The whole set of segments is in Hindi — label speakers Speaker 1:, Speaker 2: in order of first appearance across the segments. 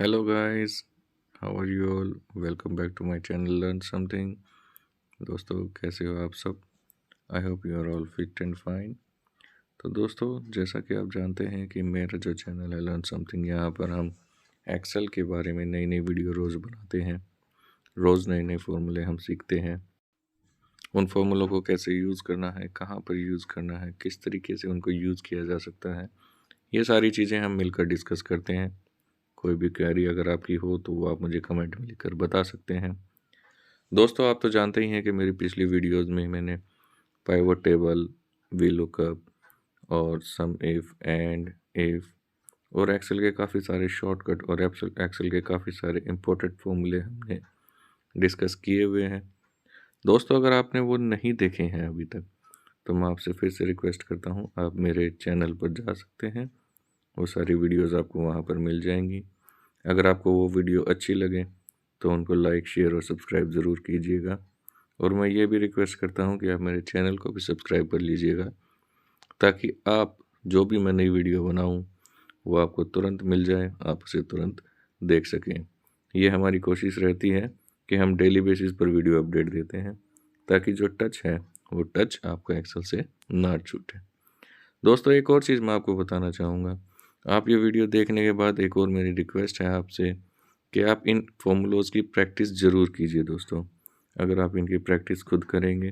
Speaker 1: Hello guys, how are you all? Welcome back to my channel Learn Something। दोस्तों कैसे हो आप सब? I hope you are all fit and fine. तो दोस्तों जैसा कि आप जानते हैं कि मेरा जो चैनल है लर्न समथिंग, यहाँ पर हम एक्सेल के बारे में नई नई वीडियो रोज़ बनाते हैं। रोज़ नए नए फॉर्मूले हम सीखते हैं। उन फॉर्मूलों को कैसे यूज़ करना है, कहाँ पर यूज़ करना है, किस तरीके से उनको यूज़ किया जा सकता है, ये सारी चीज़ें हम मिलकर डिस्कस करते हैं। कोई भी क्वेरी अगर आपकी हो तो वो आप मुझे कमेंट में लिखकर बता सकते हैं। दोस्तों आप तो जानते ही हैं कि मेरी पिछली वीडियोस में मैंने पाइवट टेबल, वी लुकअप और सम इफ, एंड इफ और एक्सेल के काफ़ी सारे शॉर्टकट और एक्सेल के काफ़ी सारे इंपॉर्टेंट फॉर्मूले हमने डिस्कस किए हुए हैं। दोस्तों अगर आपने वो नहीं देखे हैं अभी तक तो मैं आपसे फिर से रिक्वेस्ट करता हूँ, आप मेरे चैनल पर जा सकते हैं। वो सारी वीडियोज़ आपको वहाँ पर मिल जाएंगी। अगर आपको वो वीडियो अच्छी लगे तो उनको लाइक, शेयर और सब्सक्राइब ज़रूर कीजिएगा। और मैं ये भी रिक्वेस्ट करता हूँ कि आप मेरे चैनल को भी सब्सक्राइब कर लीजिएगा, ताकि आप जो भी मैं नई वीडियो बनाऊँ वो आपको तुरंत मिल जाए, आप उसे तुरंत देख सकें। ये हमारी कोशिश रहती है कि हम डेली बेसिस पर वीडियो अपडेट देते हैं, ताकि जो टच है वो टच आपका एक्सेल से ना छूटे। दोस्तों एक और चीज़ मैं आपको बताना चाहूँगा। आप ये वीडियो देखने के बाद एक और मेरी रिक्वेस्ट है आपसे कि आप इन फॉर्मूलोज़ की प्रैक्टिस ज़रूर कीजिए दोस्तों। अगर आप इनकी प्रैक्टिस खुद करेंगे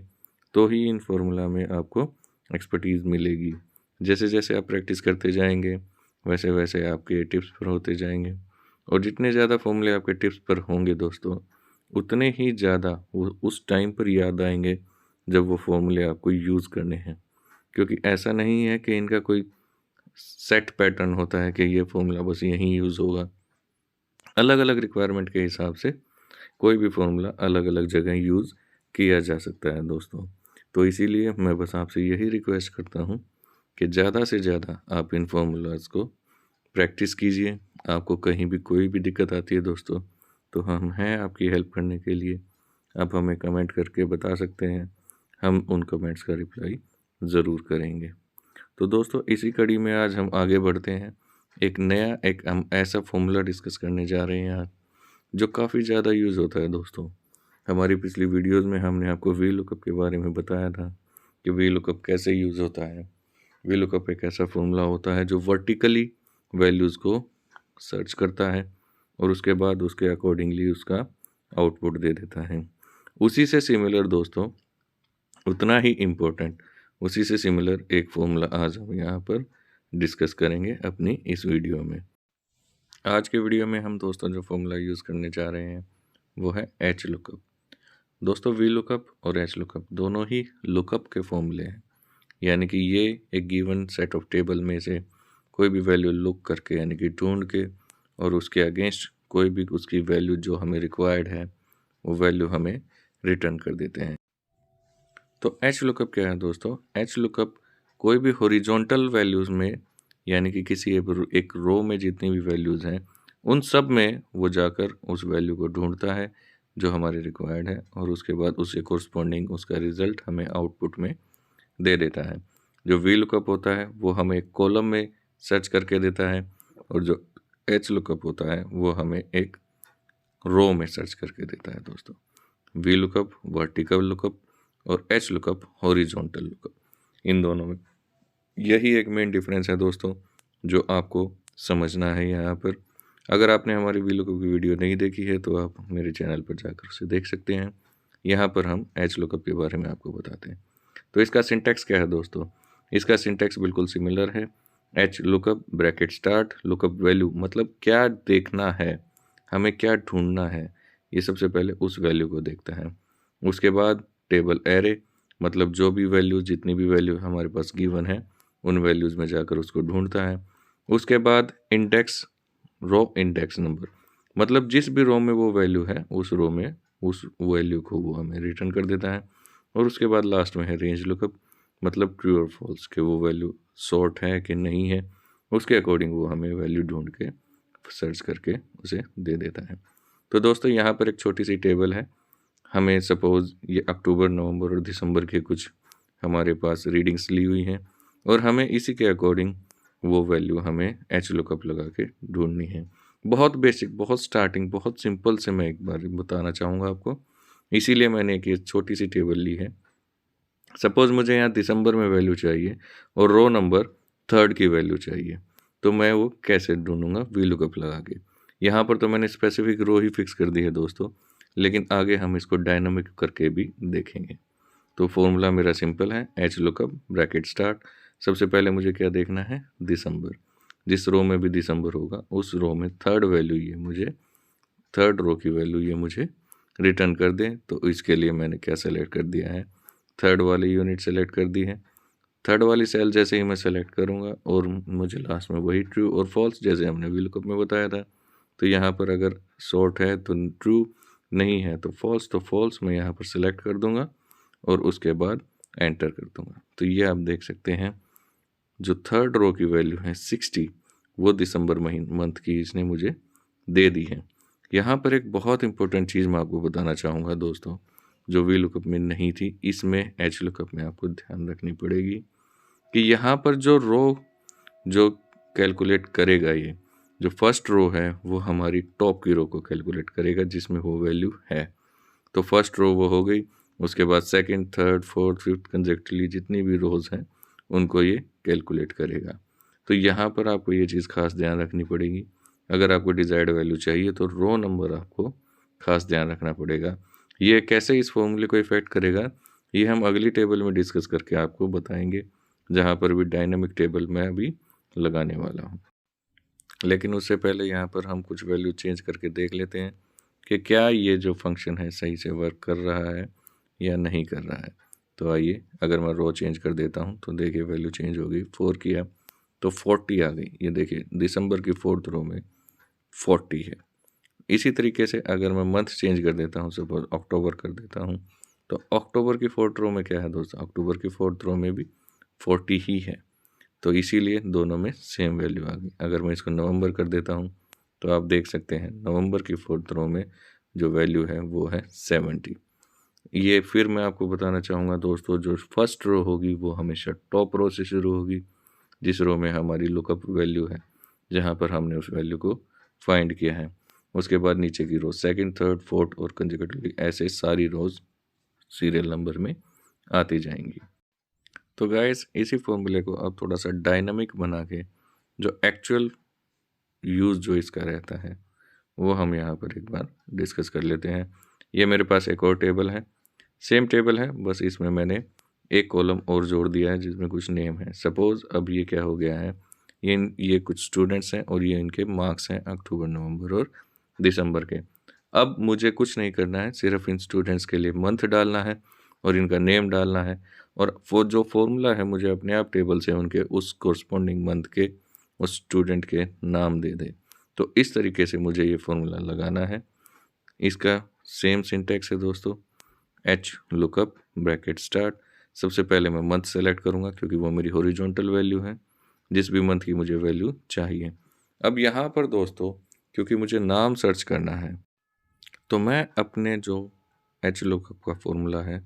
Speaker 1: तो ही इन फार्मूला में आपको एक्सपर्टीज़ मिलेगी। जैसे जैसे आप प्रैक्टिस करते जाएंगे वैसे वैसे आपके टिप्स पर होते जाएंगे, और जितने ज़्यादा फॉर्मूले आपके टिप्स पर होंगे दोस्तों उतने ही ज़्यादा वो उस टाइम पर याद आएंगे जब वो फॉर्मूले आपको यूज़ करने हैं। क्योंकि ऐसा नहीं है कि इनका कोई सेट पैटर्न होता है कि ये फॉर्मूला बस यहीं यूज़ होगा। अलग अलग रिक्वायरमेंट के हिसाब से कोई भी फॉर्मूला अलग अलग जगह यूज़ किया जा सकता है दोस्तों। तो इसीलिए मैं बस आपसे यही रिक्वेस्ट करता हूँ कि ज़्यादा से ज़्यादा आप इन फॉर्मूलाज़ को प्रैक्टिस कीजिए। आपको कहीं भी कोई भी दिक्कत आती है दोस्तों तो हम हैं आपकी हेल्प करने के लिए। आप हमें कमेंट करके बता सकते हैं, हम उन कमेंट्स का रिप्लाई ज़रूर करेंगे। तो दोस्तों इसी कड़ी में आज हम आगे बढ़ते हैं। एक हम ऐसा फॉर्मूला डिस्कस करने जा रहे हैं आज जो काफ़ी ज़्यादा यूज़ होता है दोस्तों। हमारी पिछली वीडियोस में हमने आपको वी लुकअप के बारे में बताया था कि वी लुकअप कैसे यूज़ होता है। वी लुकअप एक ऐसा फॉर्मूला होता है जो वर्टिकली वैल्यूज़ को सर्च करता है और उसके बाद उसके अकॉर्डिंगली उसका आउटपुट दे देता है। उसी से सिमिलर दोस्तों, उतना ही इम्पोर्टेंट, उसी से सिमिलर एक फॉर्मूला आज हम यहाँ पर डिस्कस करेंगे अपनी इस वीडियो में। आज के वीडियो में हम दोस्तों जो फॉर्मूला यूज़ करने जा रहे हैं वो है एच लुकअप। दोस्तों वी लुकअप और एच लुकअप दोनों ही लुकअप के फॉर्मूले हैं, यानी कि ये एक गिवन सेट ऑफ टेबल में से कोई भी वैल्यू लुक करके यानी कि ढूंढ के और उसके अगेंस्ट कोई भी उसकी वैल्यू जो हमें रिक्वायर्ड है वो वैल्यू हमें रिटर्न कर देते हैं। तो एच लुकअप क्या है दोस्तों? एच लुकअप कोई भी हॉरिजॉन्टल वैल्यूज़ में यानी कि किसी एक रो में जितनी भी वैल्यूज़ हैं उन सब में वो जाकर उस वैल्यू को ढूंढता है जो हमारे रिक्वायर्ड है, और उसके बाद उससे कोरस्पॉन्डिंग उसका रिज़ल्ट हमें आउटपुट में दे देता है। जो वी लुकअप होता है वो हमें एक कॉलम में सर्च करके देता है, और जो एच लुकअप होता है वो हमें एक रो में सर्च करके देता है दोस्तों। वी लुकअप वर्टिकल लुकअप और एच लुकअप हॉरिजॉन्टल लुकअप, इन दोनों में यही एक मेन डिफरेंस है दोस्तों जो आपको समझना है यहाँ पर। अगर आपने हमारी वी लुकअप की वीडियो नहीं देखी है तो आप मेरे चैनल पर जाकर उसे देख सकते हैं। यहाँ पर हम एच लुकअप के बारे में आपको बताते हैं। तो इसका सिंटैक्स क्या है दोस्तों? इसका सिंटैक्स बिल्कुल सिमिलर है। H lookup bracket start lookup value, मतलब क्या देखना है, हमें क्या ढूंढना है, ये सबसे पहले उस वैल्यू को देखता है। उसके बाद टेबल एरे, मतलब जो भी वैल्यू जितनी भी वैल्यू हमारे पास गिवन है उन वैल्यूज़ में जाकर उसको ढूंढता है। उसके बाद इंडेक्स, रो इंडेक्स नंबर, मतलब जिस भी रो में वो वैल्यू है उस रो में उस वैल्यू को वो हमें रिटर्न कर देता है। और उसके बाद लास्ट में है रेंज लुकअप, मतलब ट्रू और फॉल्स के वो वैल्यू शॉर्ट है कि नहीं है, उसके अकॉर्डिंग वो हमें वैल्यू ढूंढ के सर्च करके उसे दे देता है। तो दोस्तों यहाँ पर एक छोटी सी टेबल है। हमें सपोज़ ये अक्टूबर, नवंबर और दिसंबर के कुछ हमारे पास रीडिंग्स ली हुई हैं, और हमें इसी के अकॉर्डिंग वो वैल्यू हमें एच लुकअप लगा के ढूंढनी है। बहुत बेसिक, बहुत स्टार्टिंग, बहुत सिंपल से मैं एक बार बताना चाहूँगा आपको, इसीलिए मैंने एक ये छोटी-सी टेबल ली है। सपोज़ मुझे यहाँ दिसंबर में वैल्यू चाहिए और रो नंबर 3rd की वैल्यू चाहिए, तो मैं वो कैसे ढूँढूँगा? वीलुकअप लगा के। यहाँ पर तो मैंने स्पेसिफिक रो ही फिक्स कर दी है दोस्तों, लेकिन आगे हम इसको डायनामिक करके भी देखेंगे। तो फ़ॉर्मूला मेरा सिंपल है, एच लुकअप ब्रैकेट स्टार्ट। सबसे पहले मुझे क्या देखना है? दिसंबर। जिस रो में भी दिसंबर होगा, उस रो में 3rd वैल्यू ये मुझे 3rd रो की वैल्यू ये मुझे रिटर्न कर दें। तो इसके लिए मैंने क्या सेलेक्ट कर दिया है? 3rd वाली यूनिट सेलेक्ट कर दी है। 3rd वाली सेल जैसे ही मैं सेलेक्ट करूँगा और मुझे लास्ट में वही ट्रू और फॉल्स जैसे हमने वीलुकअप में बताया था। तो यहाँ पर अगर सॉर्ट है तो ट्रू, नहीं है तो फॉल्स, तो फॉल्स मैं यहाँ पर सेलेक्ट कर दूँगा और उसके बाद एंटर कर दूँगा। तो ये आप देख सकते हैं, जो 3rd रो की वैल्यू है 60, वो दिसंबर मंथ की इसने मुझे दे दी है। यहाँ पर एक बहुत इंपॉर्टेंट चीज़ मैं आपको बताना चाहूँगा दोस्तों, जो वीलुकअप में नहीं थी, इसमें एच लुकअप में आपको ध्यान रखनी पड़ेगी कि यहाँ पर जो रो जो कैलकुलेट करेगा, ये जो फर्स्ट रो है वो हमारी टॉप की रो को कैलकुलेट करेगा जिसमें वो वैल्यू है। तो फर्स्ट रो वो हो गई, उसके बाद second, third, fourth, fifth consecutively जितनी भी रोज़ हैं उनको ये कैलकुलेट करेगा। तो यहाँ पर आपको ये चीज़ खास ध्यान रखनी पड़ेगी। अगर आपको डिज़ायर्ड वैल्यू चाहिए तो रो नंबर आपको खास ध्यान रखना पड़ेगा। ये कैसे इस फॉर्मूले को इफ़ेक्ट करेगा, ये हम अगली टेबल में डिस्कस करके आपको बताएंगे, जहाँ पर भी डायनामिक टेबल मैं अभी लगाने वाला हूँ। लेकिन उससे पहले यहाँ पर हम कुछ वैल्यू चेंज करके देख लेते हैं कि क्या ये जो फंक्शन है सही से वर्क कर रहा है या नहीं कर रहा है। तो आइए, अगर मैं रो चेंज कर देता हूँ तो देखिए वैल्यू चेंज हो गई, 4 किया तो 40 आ गई। ये देखिए दिसंबर की 4th रो में 40 है। इसी तरीके से अगर मैं मंथ चेंज कर देता हूँ, सपोज अक्टूबर कर देता हूँ, तो अक्टूबर की 4th रो में क्या है दोस्तों? अक्टूबर की 4th रो में भी 40 ही है। तो इसीलिए दोनों में सेम वैल्यू आ गई। अगर मैं इसको नवंबर कर देता हूँ तो आप देख सकते हैं नवंबर की 4th रो में जो वैल्यू है वो है 70। ये फिर मैं आपको बताना चाहूँगा दोस्तों, जो फर्स्ट रो होगी वो हमेशा टॉप रो से शुरू होगी, जिस रो में हमारी लुकअप वैल्यू है, जहाँ पर हमने उस वैल्यू को फाइंड किया है। उसके बाद नीचे की रो सेकंड, थर्ड, फोर्थ और कंसेक्युटिवली ऐसे सारी रोज सीरियल नंबर में आती जाएंगी। तो गाइस, इसी फॉर्मूले को अब थोड़ा सा डायनामिक बना के जो एक्चुअल यूज़ जो इसका रहता है वो हम यहाँ पर एक बार डिस्कस कर लेते हैं। ये मेरे पास एक और टेबल है, सेम टेबल है, बस इसमें मैंने एक कॉलम और जोड़ दिया है जिसमें कुछ नेम है। सपोज़ अब ये क्या हो गया है, ये कुछ स्टूडेंट्स हैं और ये इनके मार्क्स हैं अक्टूबर, नवंबर और दिसंबर के। अब मुझे कुछ नहीं करना है, सिर्फ इन स्टूडेंट्स के लिए मंथ डालना है और इनका नेम डालना है, और वो जो फॉर्मूला है मुझे अपने आप टेबल से उनके उस कोरस्पॉन्डिंग मंथ के उस स्टूडेंट के नाम दे दे। तो इस तरीके से मुझे ये फॉर्मूला लगाना है। इसका सेम सिंटैक्स है दोस्तों, एच लुकअप ब्रैकेट स्टार्ट। सबसे पहले मैं मंथ सेलेक्ट करूंगा क्योंकि वो मेरी हॉरिजॉन्टल वैल्यू है, जिस भी मंथ की मुझे वैल्यू चाहिए। अब यहाँ पर दोस्तों, क्योंकि मुझे नाम सर्च करना है, तो मैं अपने जो एच लुकअप का फॉर्मूला है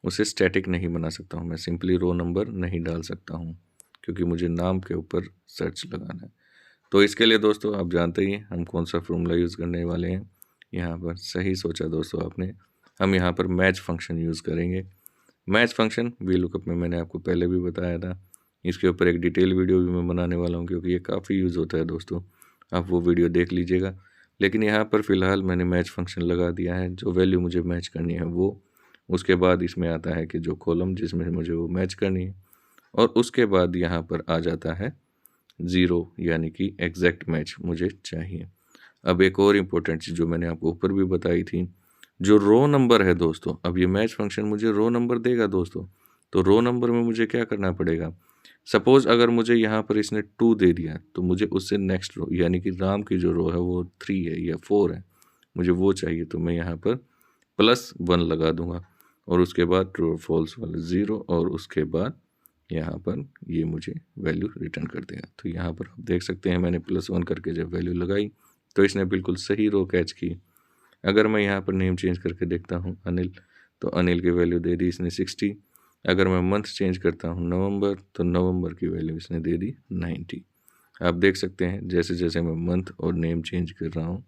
Speaker 1: उसे स्टैटिक नहीं बना सकता हूँ। मैं सिंपली रो नंबर नहीं डाल सकता हूँ क्योंकि मुझे नाम के ऊपर सर्च लगाना है। तो इसके लिए दोस्तों आप जानते ही हैं हम कौन सा फॉर्मूला यूज़ करने वाले हैं। यहाँ पर सही सोचा दोस्तों आपने, हम यहाँ पर मैच फंक्शन यूज़ करेंगे। मैच फंक्शन वीलुकअप में मैंने आपको पहले भी बताया था, इसके ऊपर एक डिटेल वीडियो भी मैं बनाने वाला हूँ क्योंकि ये काफ़ी यूज़ होता है दोस्तों, आप वो वीडियो देख लीजिएगा। लेकिन यहाँ पर फ़िलहाल मैंने मैच फंक्शन लगा दिया है, जो वैल्यू मुझे मैच करनी है वो, उसके बाद इसमें आता है कि जो कॉलम जिसमें मुझे वो मैच करनी है, और उसके बाद यहाँ पर आ जाता है 0, यानी कि एग्जैक्ट मैच मुझे चाहिए। अब एक और इम्पोर्टेंट चीज़ जो मैंने आपको ऊपर भी बताई थी, जो रो नंबर है दोस्तों, अब ये मैच फंक्शन मुझे रो नंबर देगा दोस्तों, तो रो नंबर में मुझे क्या करना पड़ेगा। सपोज अगर मुझे यहाँ पर इसने 2 दे दिया तो मुझे उससे नेक्स्ट रो, यानी कि राम की जो रो है वो 3 है या 4 है, मुझे वो चाहिए, तो मैं यहाँ पर +1 लगा दूंगा और उसके बाद ट्रू और फॉल्स वाला 0, और उसके बाद यहाँ पर ये मुझे वैल्यू रिटर्न कर देगा। तो यहाँ पर आप देख सकते हैं मैंने +1 करके जब वैल्यू लगाई तो इसने बिल्कुल सही रो कैच की। अगर मैं यहाँ पर नेम चेंज करके देखता हूँ अनिल, तो अनिल की वैल्यू दे दी इसने 60। अगर मैं मंथ चेंज करता हूँ नवंबर, तो नवंबर की वैल्यू इसने दे दी 90। आप देख सकते हैं जैसे जैसे मैं मंथ और नेम चेंज कर रहा हूँ,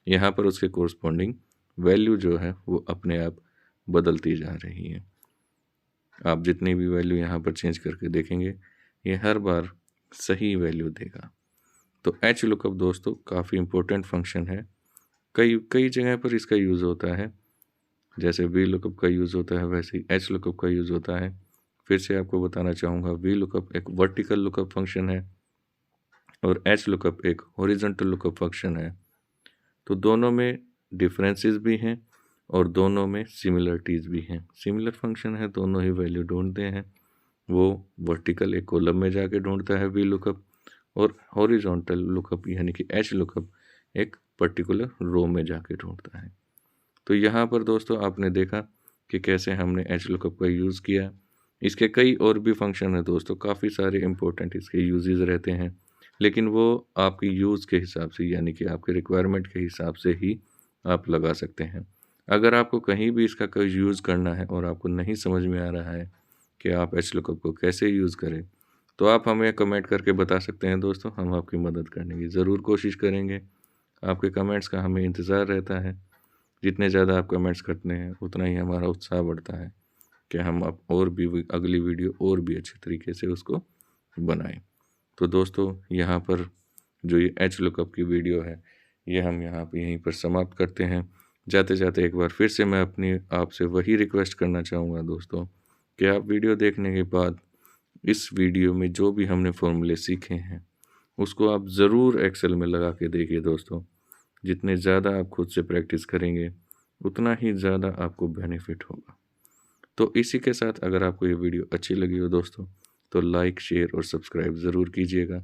Speaker 1: यहाँ पर उसके कोरस्पॉन्डिंग वैल्यू जो है वो अपने आप बदलती जा रही है। आप जितनी भी वैल्यू यहाँ पर चेंज करके देखेंगे, ये हर बार सही वैल्यू देगा। तो एच लुकअप दोस्तों काफ़ी इम्पोर्टेंट फंक्शन है। कई कई जगह पर इसका यूज़ होता है। जैसे वी लुकअप का यूज़ होता है, वैसे ही एच लुकअप का यूज़ होता है। फिर से आपको बताना चाहूँगा, वी लुकअप एक वर्टिकल लुकअप फंक्शन है और एच लुकअप एक हॉरिजॉन्टल लुकअप फंक्शन है। तो दोनों में डिफरेंसेस भी हैं और दोनों में सिमिलरिटीज़ भी हैं। सिमिलर फंक्शन है, दोनों ही वैल्यू ढूंढते हैं। वो वर्टिकल एक कॉलम में जाके ढूंढता है वी लुकअप, और हॉरिजॉन्टल लुकअप यानी कि एच लुकअप एक पर्टिकुलर रो में जाके ढूंढता है। तो यहाँ पर दोस्तों आपने देखा कि कैसे हमने एच लुकअप का यूज़ किया। इसके कई और भी फंक्शन है दोस्तों, काफ़ी सारे इंपॉर्टेंट इसके यूजेस रहते हैं, लेकिन वो आपकी यूज़ के हिसाब से यानी कि आपके रिक्वायरमेंट के हिसाब से ही आप लगा सकते हैं। अगर आपको कहीं भी इसका कोई यूज़ करना है और आपको नहीं समझ में आ रहा है कि आप एच लुकअप को कैसे यूज़ करें, तो आप हमें कमेंट करके बता सकते हैं दोस्तों। हम आपकी मदद करने की ज़रूर कोशिश करेंगे। आपके कमेंट्स का हमें इंतज़ार रहता है। जितने ज़्यादा आप कमेंट्स करते हैं उतना ही हमारा उत्साह बढ़ता है कि हम अब और भी अगली वीडियो और भी अच्छे तरीके से उसको बनाएं। तो दोस्तों यहाँ पर जो ये एच लुकअप की वीडियो है, ये हम यहाँ पे यहीं पर समाप्त करते हैं। जाते जाते एक बार फिर से मैं अपनी आपसे वही रिक्वेस्ट करना चाहूँगा दोस्तों कि आप वीडियो देखने के बाद इस वीडियो में जो भी हमने फॉर्मूले सीखे हैं उसको आप ज़रूर एक्सेल में लगा के देखिए दोस्तों। जितने ज़्यादा आप खुद से प्रैक्टिस करेंगे उतना ही ज़्यादा आपको बेनिफिट होगा। तो इसी के साथ अगर आपको ये वीडियो अच्छी लगी हो दोस्तों, तो लाइक, शेयर और सब्सक्राइब ज़रूर कीजिएगा।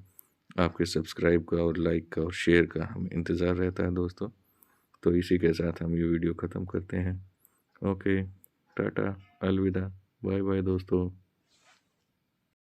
Speaker 1: आपके सब्सक्राइब का और लाइक का और शेयर का हमें इंतज़ार रहता है दोस्तों। तो इसी के साथ हम ये वीडियो ख़त्म करते हैं। ओके, टाटा, अलविदा, बाय बाय दोस्तों।